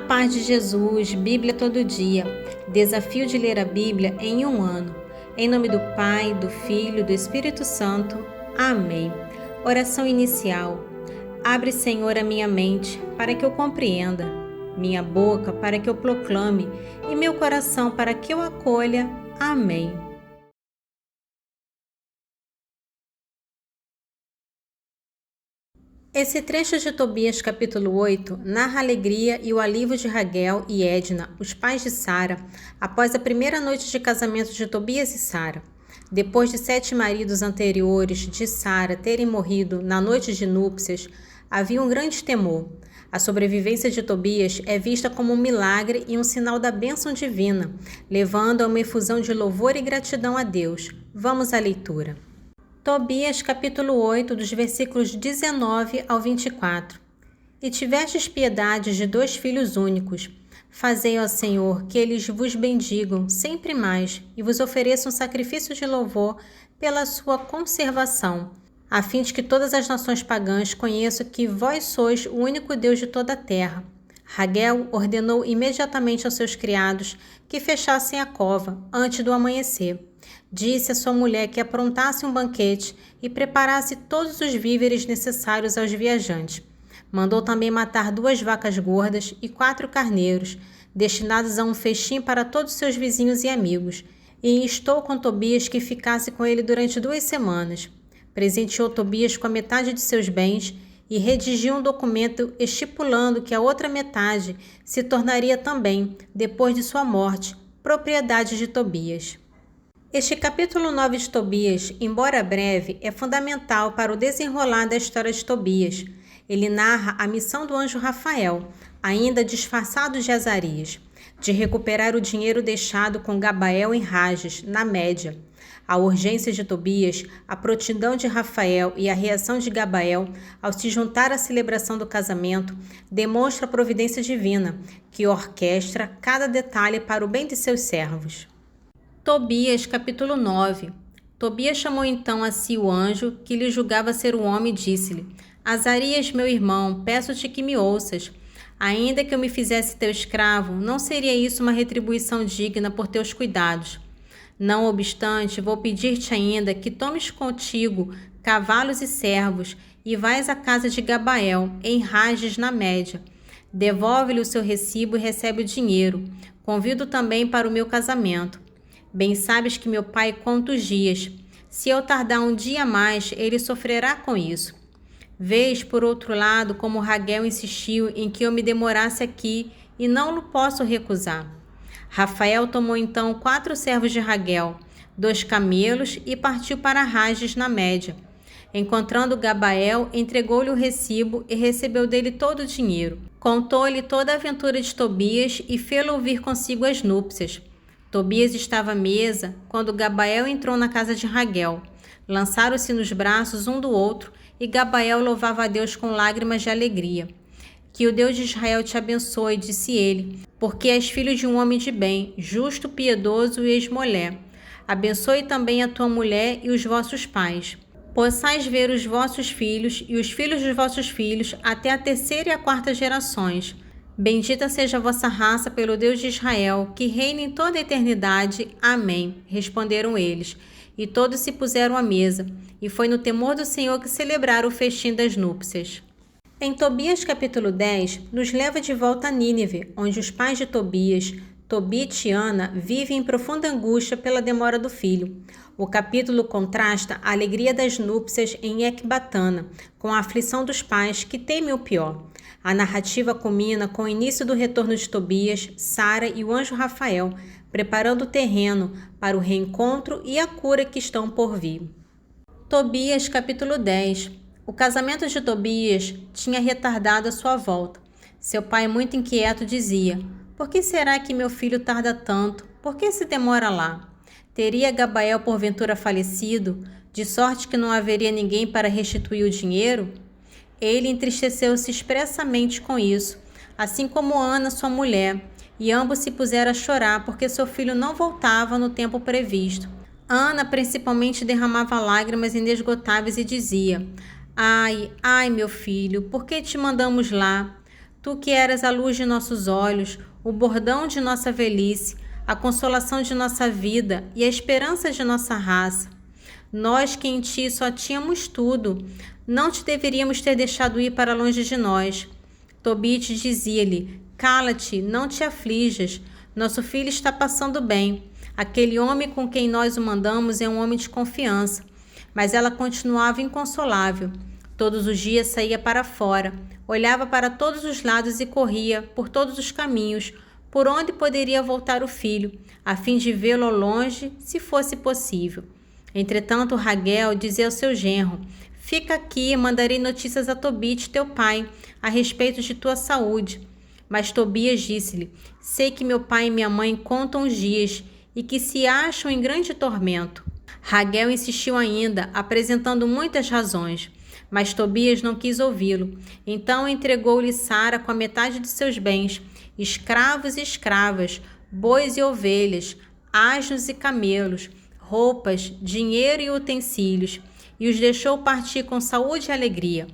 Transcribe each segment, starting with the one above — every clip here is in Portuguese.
paz de Jesus, Bíblia todo dia. Desafio de ler a Bíblia em um ano. Em nome do Pai, do Filho e do Espírito Santo. Amém. Oração inicial. Abre, Senhor, a minha mente para que eu compreenda, minha boca para que eu proclame e meu coração para que eu acolha. Amém. Esse trecho de Tobias capítulo 8 narra a alegria e o alívio de Raguel e Edna, os pais de Sara, após a primeira noite de casamento de Tobias e Sara. Depois de 7 maridos anteriores de Sara terem morrido na noite de núpcias, havia um grande temor. A sobrevivência de Tobias é vista como um milagre e um sinal da bênção divina, levando a uma efusão de louvor e gratidão a Deus. Vamos à leitura. Tobias capítulo 8, dos versículos 19 ao 24. E tivestes piedade de 2 filhos únicos. Fazei, ó Senhor, que eles vos bendigam sempre mais e vos ofereçam sacrifício de louvor pela sua conservação, a fim de que todas as nações pagãs conheçam que vós sois o único Deus de toda a terra. Raguel ordenou imediatamente aos seus criados que fechassem a cova antes do amanhecer. Disse à sua mulher que aprontasse um banquete e preparasse todos os víveres necessários aos viajantes. Mandou também matar 2 vacas gordas e 4 carneiros, destinados a um festim para todos seus vizinhos e amigos, e instou com Tobias que ficasse com ele durante 2 semanas. Presenteou Tobias com a metade de seus bens e redigiu um documento estipulando que a outra metade se tornaria também, depois de sua morte, propriedade de Tobias. Este capítulo 9 de Tobias, embora breve, é fundamental para o desenrolar da história de Tobias. Ele narra a missão do anjo Rafael, ainda disfarçado de Azarias, de recuperar o dinheiro deixado com Gabael em Rages, na Média. A urgência de Tobias, a prontidão de Rafael e a reação de Gabael ao se juntar à celebração do casamento demonstra a providência divina, que orquestra cada detalhe para o bem de seus servos. Tobias, capítulo 9. Tobias chamou então a si o anjo, que lhe julgava ser o homem, e disse-lhe: Azarias, meu irmão, peço-te que me ouças. Ainda que eu me fizesse teu escravo, não seria isso uma retribuição digna por teus cuidados. Não obstante, vou pedir-te ainda que tomes contigo cavalos e servos e vais à casa de Gabael, em Rages, na Média. Devolve-lhe o seu recibo e recebe o dinheiro. Convido também para o meu casamento. Bem sabes que meu pai conta os dias. Se eu tardar um dia a mais, ele sofrerá com isso. Vês, por outro lado, como Raguel insistiu em que eu me demorasse aqui e não o posso recusar. Rafael tomou então 4 servos de Raguel, 2 camelos e partiu para Rages, na Média. Encontrando Gabael, entregou-lhe o recibo e recebeu dele todo o dinheiro. Contou-lhe toda a aventura de Tobias e fê-lo vir consigo às núpcias. Tobias estava à mesa quando Gabael entrou na casa de Raguel. Lançaram-se nos braços um do outro e Gabael louvava a Deus com lágrimas de alegria. Que o Deus de Israel te abençoe, disse ele, porque és filho de um homem de bem, justo, piedoso e ex-mulher. Abençoe também a tua mulher e os vossos pais. Possais ver os vossos filhos e os filhos dos vossos filhos até a 3ª e a 4ª gerações. Bendita seja a vossa raça pelo Deus de Israel, que reina em toda a eternidade. Amém. Responderam eles. E todos se puseram à mesa, e foi no temor do Senhor que celebraram o festim das núpcias. Em Tobias capítulo 10, nos leva de volta a Nínive, onde os pais de Tobias, Tobi e Tiana, vivem em profunda angústia pela demora do filho. O capítulo contrasta a alegria das núpcias em Ecbatana, com a aflição dos pais que temem o pior. A narrativa culmina com o início do retorno de Tobias, Sara e o anjo Rafael, preparando o terreno para o reencontro e a cura que estão por vir. Tobias, capítulo 10. O casamento de Tobias tinha retardado a sua volta. Seu pai, muito inquieto, dizia: Por que será que meu filho tarda tanto? Por que se demora lá? Teria Gabael porventura falecido, de sorte que não haveria ninguém para restituir o dinheiro? Ele entristeceu-se expressamente com isso, assim como Ana, sua mulher, e ambos se puseram a chorar porque seu filho não voltava no tempo previsto. Ana, principalmente, derramava lágrimas inesgotáveis e dizia: Ai, ai, meu filho, por que te mandamos lá? Tu que eras a luz de nossos olhos, o bordão de nossa velhice, a consolação de nossa vida e a esperança de nossa raça. Nós que em ti só tínhamos tudo, não te deveríamos ter deixado ir para longe de nós. Tobit dizia-lhe: Cala-te, não te aflijas, nosso filho está passando bem. Aquele homem com quem nós o mandamos é um homem de confiança. Mas ela continuava inconsolável. Todos os dias saía para fora, olhava para todos os lados e corria por todos os caminhos, por onde poderia voltar o filho, a fim de vê-lo ao longe, se fosse possível. Entretanto, Raguel dizia ao seu genro: Fica aqui, mandarei notícias a Tobit, teu pai, a respeito de tua saúde. Mas Tobias disse-lhe: Sei que meu pai e minha mãe contam os dias e que se acham em grande tormento. Raguel insistiu ainda, apresentando muitas razões, mas Tobias não quis ouvi-lo. Então entregou-lhe Sara com a metade de seus bens, escravos e escravas, bois e ovelhas, asnos e camelos, roupas, dinheiro e utensílios, e os deixou partir com saúde e alegria.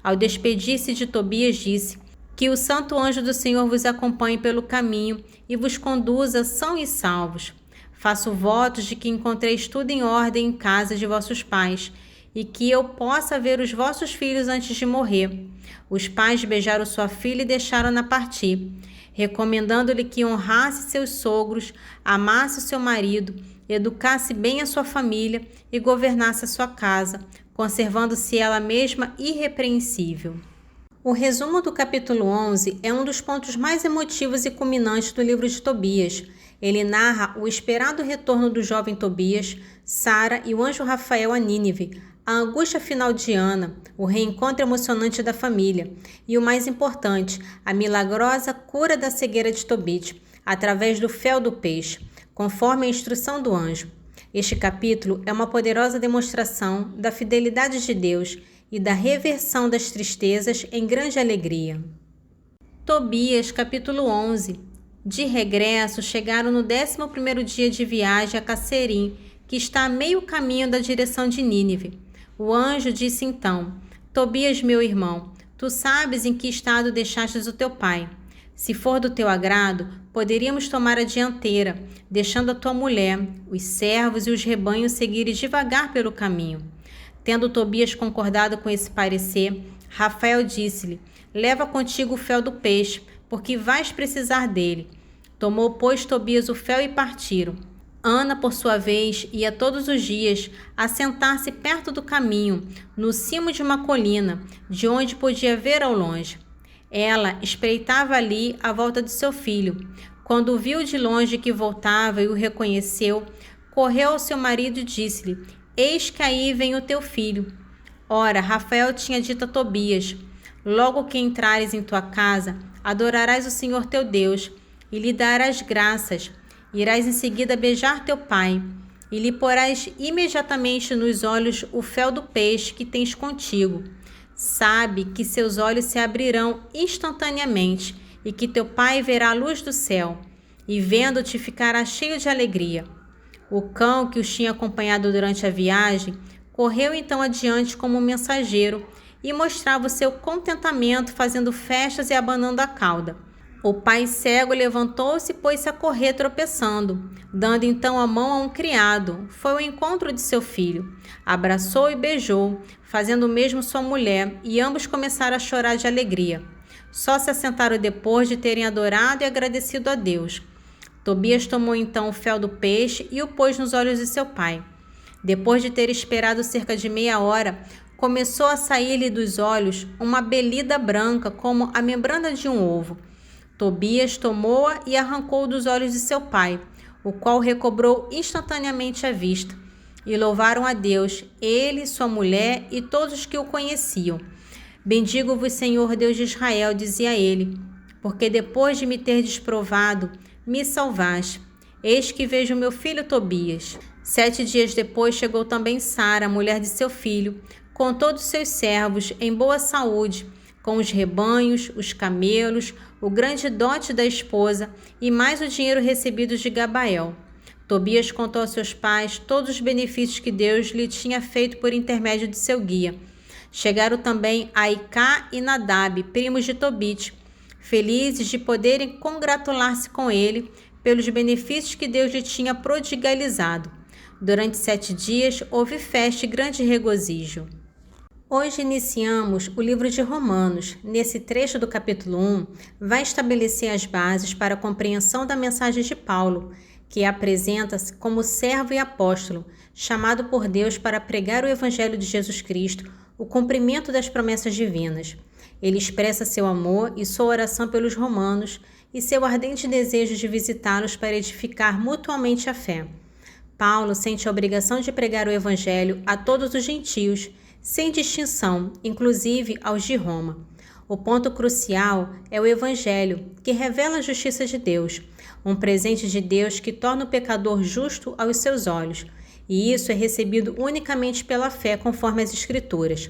Ao despedir-se de Tobias, disse: Que o santo anjo do Senhor vos acompanhe pelo caminho e vos conduza são e salvos. Faço votos de que encontreis tudo em ordem em casa de vossos pais, e que eu possa ver os vossos filhos antes de morrer. Os pais beijaram sua filha e deixaram-na partir, recomendando-lhe que honrasse seus sogros, amasse o seu marido, educasse bem a sua família e governasse a sua casa, conservando-se ela mesma irrepreensível. O resumo do capítulo 11 é um dos pontos mais emotivos e culminantes do livro de Tobias. Ele narra o esperado retorno do jovem Tobias, Sara e o anjo Rafael a Nínive, a angústia final de Ana, o reencontro emocionante da família e, o mais importante, a milagrosa cura da cegueira de Tobit, através do fel do peixe, conforme a instrução do anjo. Este capítulo é uma poderosa demonstração da fidelidade de Deus e da reversão das tristezas em grande alegria. Tobias, capítulo 11. De regresso, chegaram no 11º dia de viagem a Casserim, que está a meio caminho da direção de Nínive. O anjo disse então: Tobias, meu irmão, tu sabes em que estado deixastes o teu pai. Se for do teu agrado, poderíamos tomar a dianteira, deixando a tua mulher, os servos e os rebanhos seguirem devagar pelo caminho. Tendo Tobias concordado com esse parecer, Rafael disse-lhe: Leva contigo o fel do peixe, porque vais precisar dele. Tomou, pois, Tobias o fel e partiram. Ana, por sua vez, ia todos os dias assentar-se perto do caminho, no cimo de uma colina, de onde podia ver ao longe. Ela espreitava ali a volta de seu filho. Quando viu de longe que voltava e o reconheceu, correu ao seu marido e disse-lhe: Eis que aí vem o teu filho. Ora, Rafael tinha dito a Tobias: Logo que entrares em tua casa, adorarás o Senhor teu Deus e lhe darás graças. Irás em seguida beijar teu pai e lhe porás imediatamente nos olhos o fel do peixe que tens contigo. Sabe que seus olhos se abrirão instantaneamente e que teu pai verá a luz do céu, e vendo-te ficará cheio de alegria. O cão que os tinha acompanhado durante a viagem correu então adiante como mensageiro e mostrava o seu contentamento fazendo festas e abanando a cauda. O pai cego levantou-se e pôs-se a correr tropeçando, dando então a mão a um criado. Foi ao encontro de seu filho, abraçou e beijou, fazendo o mesmo sua mulher, e ambos começaram a chorar de alegria. Só se assentaram depois de terem adorado e agradecido a Deus. Tobias tomou então o fel do peixe e o pôs nos olhos de seu pai. Depois de ter esperado cerca de meia hora, começou a sair-lhe dos olhos uma belida branca como a membrana de um ovo. Tobias tomou-a e arrancou dos olhos de seu pai, o qual recobrou instantaneamente a vista. E louvaram a Deus, ele, sua mulher e todos os que o conheciam. Bendigo-vos, Senhor Deus de Israel, dizia ele, porque depois de me ter desprovado, me salvaste. Eis que vejo meu filho Tobias. 7 dias depois chegou também Sara, mulher de seu filho, com todos seus servos, em boa saúde, com os rebanhos, os camelos, o grande dote da esposa e mais o dinheiro recebido de Gabael. Tobias contou a seus pais todos os benefícios que Deus lhe tinha feito por intermédio de seu guia. Chegaram também Aicá e Nadab, primos de Tobit, felizes de poderem congratular-se com ele pelos benefícios que Deus lhe tinha prodigalizado. Durante 7 dias houve festa e grande regozijo. Hoje iniciamos o livro de Romanos. Nesse trecho do capítulo 1, vai estabelecer as bases para a compreensão da mensagem de Paulo, que apresenta-se como servo e apóstolo, chamado por Deus para pregar o Evangelho de Jesus Cristo, o cumprimento das promessas divinas. Ele expressa seu amor e sua oração pelos romanos e seu ardente desejo de visitá-los para edificar mutuamente a fé. Paulo sente a obrigação de pregar o Evangelho a todos os gentios, sem distinção, inclusive aos de Roma. O ponto crucial é o Evangelho, que revela a justiça de Deus, um presente de Deus que torna o pecador justo aos seus olhos, e isso é recebido unicamente pela fé, conforme as Escrituras.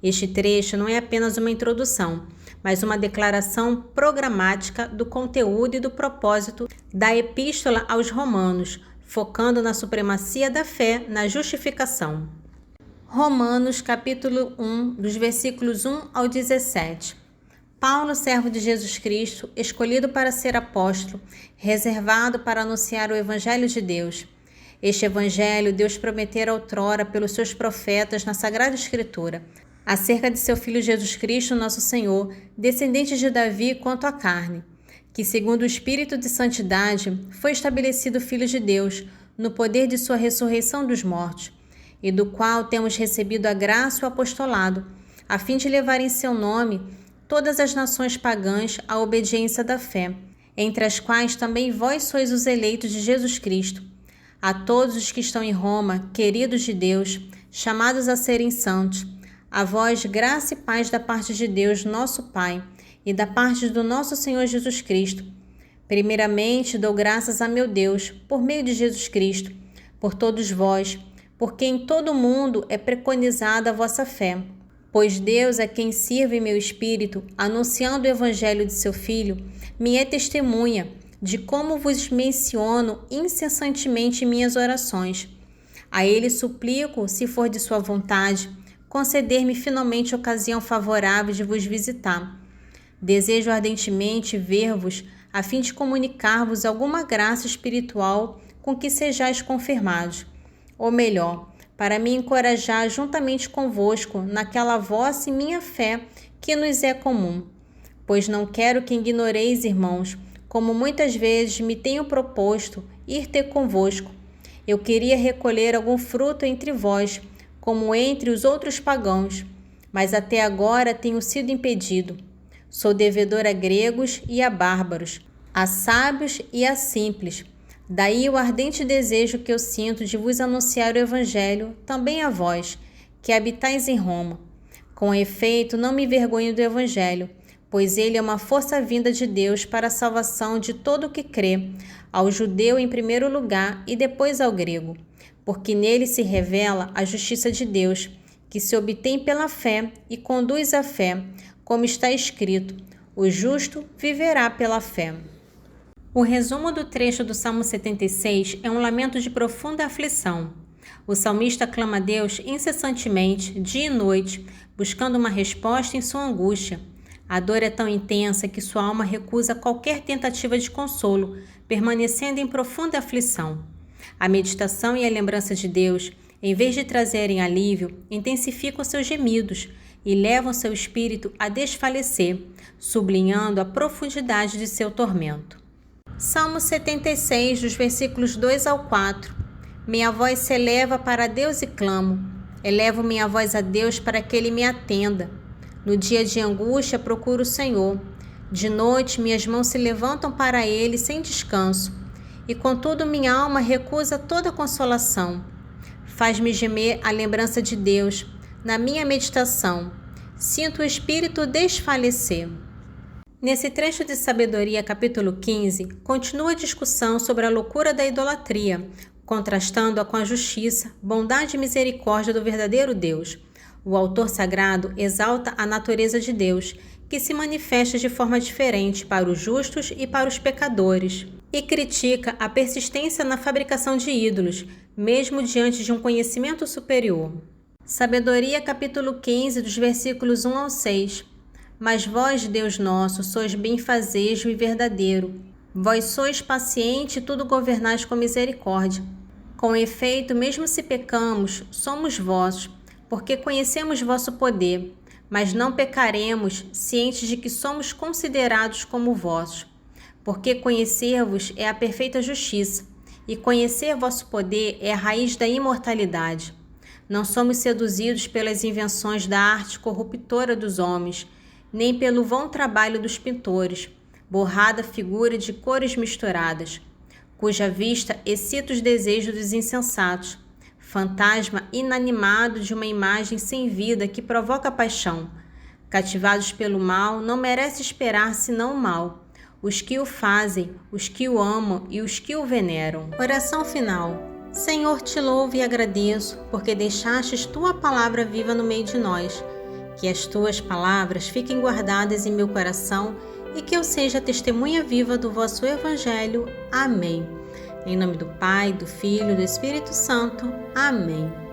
Este trecho não é apenas uma introdução, mas uma declaração programática do conteúdo e do propósito da Epístola aos Romanos, focando na supremacia da fé na justificação. Romanos, capítulo 1, dos versículos 1 ao 17. Paulo, servo de Jesus Cristo, escolhido para ser apóstolo, reservado para anunciar o Evangelho de Deus. Este Evangelho Deus prometera outrora pelos seus profetas na Sagrada Escritura, acerca de seu Filho Jesus Cristo, nosso Senhor, descendente de Davi quanto à carne, que, segundo o Espírito de Santidade, foi estabelecido Filho de Deus, no poder de sua ressurreição dos mortos, e do qual temos recebido a graça e o apostolado, a fim de levar em seu nome todas as nações pagãs à obediência da fé, entre as quais também vós sois os eleitos de Jesus Cristo. A todos os que estão em Roma, queridos de Deus, chamados a serem santos, a vós graça e paz da parte de Deus, nosso Pai, e da parte do nosso Senhor Jesus Cristo. Primeiramente, dou graças a meu Deus, por meio de Jesus Cristo, por todos vós, porque em todo o mundo é preconizada a vossa fé. Pois Deus, a quem sirvo em meu espírito, anunciando o Evangelho de seu Filho, me é testemunha de como vos menciono incessantemente em minhas orações. A Ele suplico, se for de sua vontade, conceder-me finalmente ocasião favorável de vos visitar. Desejo ardentemente ver-vos, a fim de comunicar-vos alguma graça espiritual com que sejais confirmados. Ou melhor, para me encorajar juntamente convosco naquela vossa e minha fé que nos é comum. Pois não quero que ignoreis, irmãos, como muitas vezes me tenho proposto ir ter convosco. Eu queria recolher algum fruto entre vós, como entre os outros pagãos, mas até agora tenho sido impedido. Sou devedor a gregos e a bárbaros, a sábios e a simples. Daí o ardente desejo que eu sinto de vos anunciar o Evangelho também a vós, que habitais em Roma. Com efeito, não me envergonho do Evangelho, pois ele é uma força vinda de Deus para a salvação de todo o que crê, ao judeu em primeiro lugar e depois ao grego, porque nele se revela a justiça de Deus, que se obtém pela fé e conduz à fé, como está escrito: o justo viverá pela fé. O resumo do trecho do Salmo 76 é um lamento de profunda aflição. O salmista clama a Deus incessantemente, dia e noite, buscando uma resposta em sua angústia. A dor é tão intensa que sua alma recusa qualquer tentativa de consolo, permanecendo em profunda aflição. A meditação e a lembrança de Deus, em vez de trazerem alívio, intensificam seus gemidos e levam seu espírito a desfalecer, sublinhando a profundidade de seu tormento. Salmo 76, dos versículos 2 ao 4. Minha voz se eleva para Deus e clamo. Elevo minha voz a Deus para que Ele me atenda. No dia de angústia procuro o Senhor. De noite minhas mãos se levantam para Ele sem descanso. E contudo minha alma recusa toda consolação. Faz-me gemer a lembrança de Deus na minha meditação. Sinto o espírito desfalecer. Nesse trecho de Sabedoria, capítulo 15, continua a discussão sobre a loucura da idolatria, contrastando-a com a justiça, bondade e misericórdia do verdadeiro Deus. O autor sagrado exalta a natureza de Deus, que se manifesta de forma diferente para os justos e para os pecadores, e critica a persistência na fabricação de ídolos, mesmo diante de um conhecimento superior. Sabedoria, capítulo 15, dos versículos 1 ao 6. Mas vós, Deus nosso, sois benfazejo e verdadeiro. Vós sois paciente e tudo governais com misericórdia. Com efeito, mesmo se pecamos, somos vossos, porque conhecemos vosso poder, mas não pecaremos, cientes de que somos considerados como vossos. Porque conhecer-vos é a perfeita justiça, e conhecer vosso poder é a raiz da imortalidade. Não somos seduzidos pelas invenções da arte corruptora dos homens, nem pelo vão trabalho dos pintores, borrada figura de cores misturadas, cuja vista excita os desejos dos insensatos, fantasma inanimado de uma imagem sem vida que provoca paixão. Cativados pelo mal, não merece esperar senão o mal. Os que o fazem, os que o amam e os que o veneram. Oração final. Senhor, te louvo e agradeço, porque deixastes tua palavra viva no meio de nós. Que as tuas palavras fiquem guardadas em meu coração e que eu seja testemunha viva do vosso Evangelho. Amém. Em nome do Pai, do Filho e do Espírito Santo. Amém.